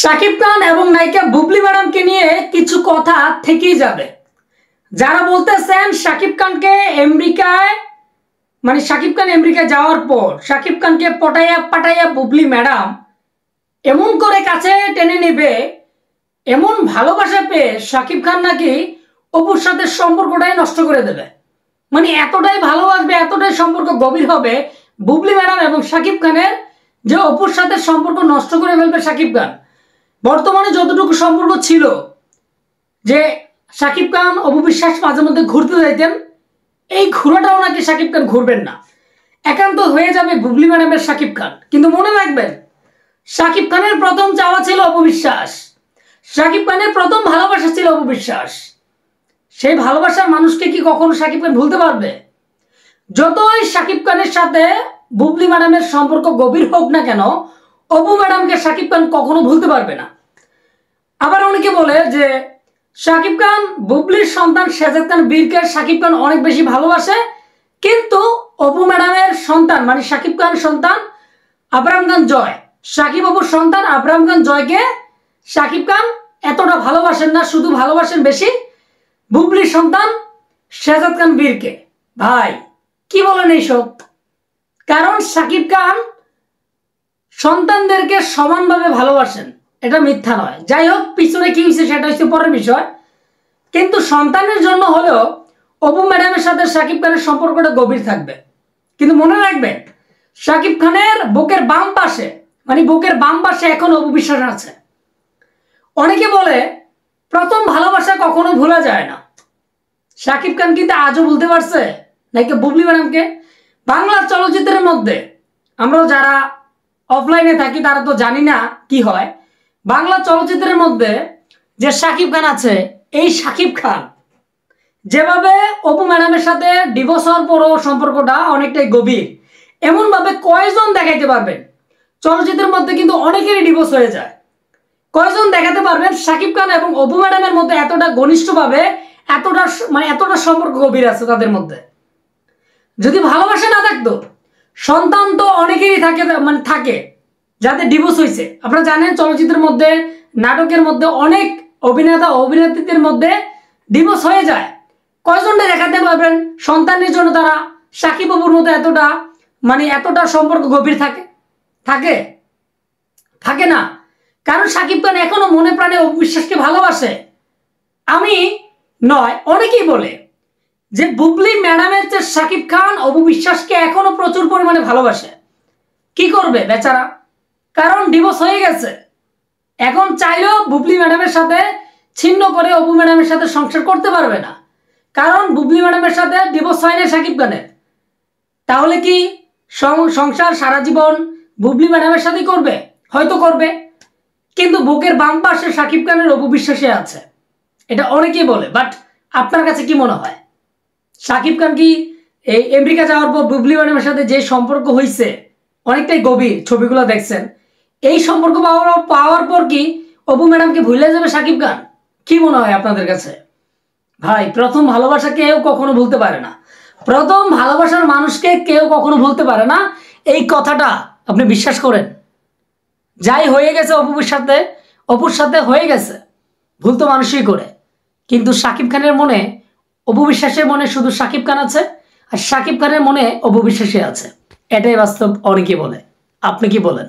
শাকিব খান এবং নায়িকা বুবলি ম্যাডামকে নিয়ে কিছু কথা থেকেই যাবে। যারা বলতেছেন শাকিব খানকে আমেরিকায় শাকিব খান আমেরিকা যাওয়ার পর শাকিব খানকে পটাইয়া পাটাইয়া বুবলি ম্যাডাম এমন করে কাছে টেনে নেবে, এমন ভালোবাসা পেয়ে শাকিব খান নাকি অপুর সাথে সম্পর্কটাই নষ্ট করে দেবে। এতটাই ভালোবাসবে, এতটাই সম্পর্ক গভীর হবে বুবলি ম্যাডাম এবং শাকিব খানের যে অপুর সাথে সম্পর্ক নষ্ট করে ফেলবে শাকিব খান। বর্তমানে যতটুকু সম্পর্ক ছিল যে শাকিব খান অপু বিশ্বাস মাঝে মধ্যে ঘুরতে যাইতেন, এই ঘোরাটাও নাকি শাকিব খান ঘুরবেন না, একান্ত হয়ে যাবে বুবলি ম্যাডামের শাকিব খান। কিন্তু মনে রাখবেন, শাকিব খানের প্রথম চাওয়া ছিল অপু বিশ্বাস, শাকিব খানের প্রথম ভালোবাসা ছিল অপু বিশ্বাস। সেই ভালোবাসার মানুষকে কি কখনো শাকিব খান ভুলতে পারবে? যতই শাকিব খানের সাথে বুবলি ম্যাডামের সম্পর্ক গভীর হোক না কেন, অপু ম্যাডামকে শাকিব খান কখনো ভুলতে পারবে না। আবার অনেকে বলে যে শাকিব খান বুবলির সন্তান শেজাদ খান বীরকে শাকিব খান অনেক বেশি ভালোবাসে, কিন্তু অপু ম্যাডামের সন্তান শাকিব খান সন্তান আবরাম খান জয়, শাকিব অপুর সন্তান আবরাম খান জয়কে শাকিব খান এতটা ভালোবাসেন না, শুধু ভালোবাসেন বেশি বুবলির সন্তান শেজাদ খান বীরকে। ভাই কি বলেন এইসব? কারণ শাকিব খান সন্তানদেরকে সমানভাবে ভালোবাসেন, এটা মিথ্যা নয়। যাই হোক, পিছনে কি হয়েছে সেটা হচ্ছে পরের বিষয়, কিন্তু সন্তানের জন্য হলেও অপু ম্যাডামের সাথে শাকিব খানের সম্পর্কটা গভীর থাকবে। কিন্তু মনে রাখবেন, শাকিব খানের বুকের বাম পাশে এখন অপু বিশ্বাস আছে। অনেকে বলে প্রথম ভালোবাসা কখনো ভোলা যায় না। শাকিব খান কিন্তু আজও ভুলতে পারছে নাকি বুবলি ম্যাডামকে? বাংলা চলচ্চিত্রের মধ্যে আমরা যারা অফলাইনে থাকি তারা তো জানি না কি হয়। বাংলা চলচ্চিত্রের মধ্যে যে শাকিব খান আছে, এই শাকিব খান যেভাবে অপু ম্যাডামের সাথে ডিভোর্স হওয়ার পরও সম্পর্কটা অনেকটাই গভীর, এমনভাবে কয়জন দেখাইতে পারবেন? চলচ্চিত্রের মধ্যে কিন্তু অনেকেরই ডিভোর্স হয়ে যায়। কয়জন দেখাতে পারবেন শাকিব খান এবং অপু ম্যাডামের মধ্যে এতটা ঘনিষ্ঠভাবে এতটা সম্পর্ক গভীর আছে তাদের মধ্যে? যদি ভালোবাসা না থাকতো, সন্তান তো অনেকেরই থাকে যাদের ডিভোর্স হয়েছে। আপনারা জানেন চলচ্চিত্রের মধ্যে, নাটকের মধ্যে অনেক অভিনেতা অভিনেত্রীদের মধ্যে ডিভোর্স হয়ে যায়। কয়জনটা দেখাতে পারবেন সন্তানের জন্য তারা শাকিব অপুর মতো এতটা সম্পর্ক গভীর থাকে না? কারণ শাকিব খান এখনো মনে প্রাণে অপু বিশ্বাসকে ভালোবাসে। আমি নয়, অনেকেই বলে যে বুবলি ম্যাডামের যে শাকিব খান অপু বিশ্বাসকে এখনো প্রচুর পরিমাণে ভালোবাসে। কি করবে বেচারা? কারণ ডিভোর্স হয়ে গেছে। এখন চাইলেও বুবলি ম্যাডামের সাথে ছিন্ন করে অপু ম্যাডামের সাথে সংসার করতে পারবে না, কারণ বুবলি ম্যাডামের সাথে ডিভোর্স হয় না শাকিব খানের। তাহলে কি সংসার সারা জীবন বুবলি ম্যাডামের সাথেই করবে? হয়তো করবে, কিন্তু বুকের বাম পাশে শাকিব খানের অপু বিশ্বাসে আছে, এটা অনেকেই বলে। বাট আপনার কাছে কি মনে হয়? শাকিব খান কি এই আমেরিকা যাওয়ার পর বুবলি ম্যাডামের সাথে যে সম্পর্ক হয়েছে অনেকটাই গভীর, ছবিগুলো দেখছেন, এই সম্পর্ক পাওয়ার পর কি অপু ম্যাডামকে ভুলে যাবে শাকিব খান? কি মনে হয় আপনাদের কাছে? ভাই, প্রথম ভালোবাসা কেউ কখনো ভুলতে পারে না, প্রথম ভালোবাসার মানুষকে কেউ কখনো ভুলতে পারে না, এই কথাটা আপনি বিশ্বাস করেন। যাই হয়ে গেছে অপুর সাথে হয়ে গেছে, ভুল তো মানুষই করে। কিন্তু শাকিব খানের মনে, অপু বিশ্বাসের মনে শুধু শাকিব খান আছে, আর শাকিব খানের মনে অপু বিশ্বাসী আছে, এটাই বাস্তব। অনেকে বলে, আপনি কি বলেন?